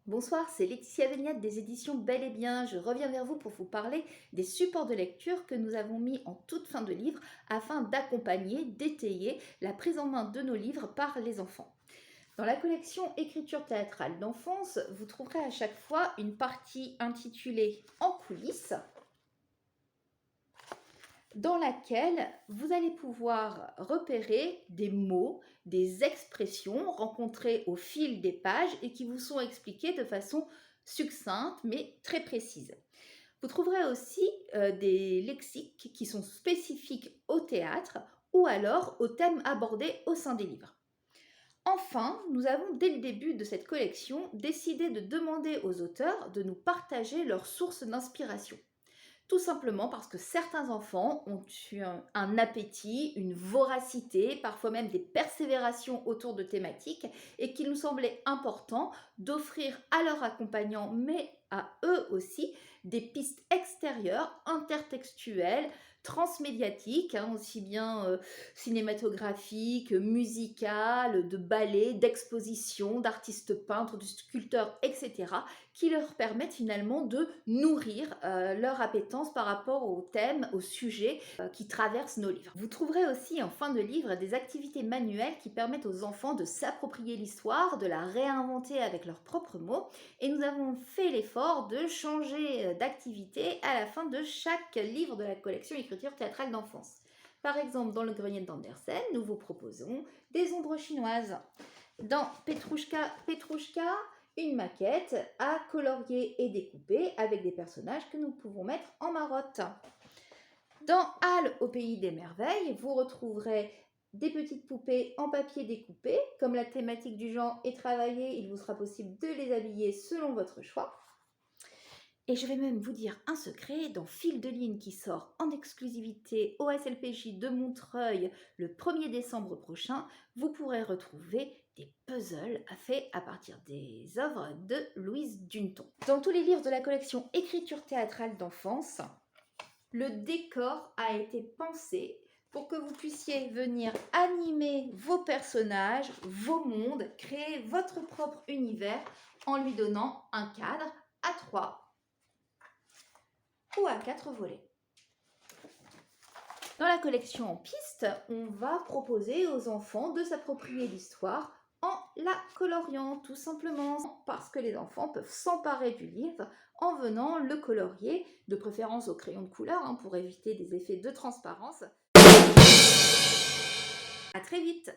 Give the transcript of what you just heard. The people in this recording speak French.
Bonsoir, c'est Laetitia Véniade des éditions Bel et Bien. Je reviens vers vous pour vous parler des supports de lecture que nous avons mis en toute fin de livre afin d'accompagner, d'étayer la prise en main de nos livres par les enfants. Dans la collection Écriture théâtrale d'enfance, vous trouverez à chaque fois une partie intitulée En coulisses, dans laquelle vous allez pouvoir repérer des mots, des expressions rencontrées au fil des pages et qui vous sont expliquées de façon succincte mais très précise. Vous trouverez aussi des lexiques qui sont spécifiques au théâtre ou alors aux thèmes abordés au sein des livres. Enfin, nous avons dès le début de cette collection décidé de demander aux auteurs de nous partager leurs sources d'inspiration. Tout simplement parce que certains enfants ont eu un appétit, une voracité, parfois même des persévérations autour de thématiques et qu'il nous semblait important d'offrir à leurs accompagnants, mais à eux aussi, des pistes extérieures, intertextuelles, transmédiatiques, aussi bien cinématographiques, musicales, de ballet, d'expositions, d'artistes peintres, de sculpteurs, etc., qui leur permettent finalement de nourrir leur appétence par rapport aux thèmes, aux sujets qui traversent nos livres. Vous trouverez aussi en fin de livre des activités manuelles qui permettent aux enfants de s'approprier l'histoire, de la réinventer avec leurs propres mots, et nous avons fait l'effort de changer d'activité à la fin de chaque livre de la collection Écriture théâtrale d'enfance. Par exemple, dans le grenier d'Andersen, nous vous proposons des ombres chinoises. Dans Petrouchka, une maquette à colorier et découper avec des personnages que nous pouvons mettre en marotte. Dans Hal au pays des merveilles, vous retrouverez des petites poupées en papier découpé. Comme la thématique du genre est travaillée, il vous sera possible de les habiller selon votre choix. Et je vais même vous dire un secret, dans Fil de ligne qui sort en exclusivité au SLPJ de Montreuil le 1er décembre prochain, vous pourrez retrouver des puzzles faits à partir des œuvres de Louise Dunton. Dans tous les livres de la collection Écriture théâtrale d'enfance, le décor a été pensé pour que vous puissiez venir animer vos personnages, vos mondes, créer votre propre univers en lui donnant un cadre à 3 ou à 4 volets. Dans la collection en piste, on va proposer aux enfants de s'approprier l'histoire en la coloriant, tout simplement parce que les enfants peuvent s'emparer du livre en venant le colorier, de préférence au crayon de couleur pour éviter des effets de transparence. À très vite!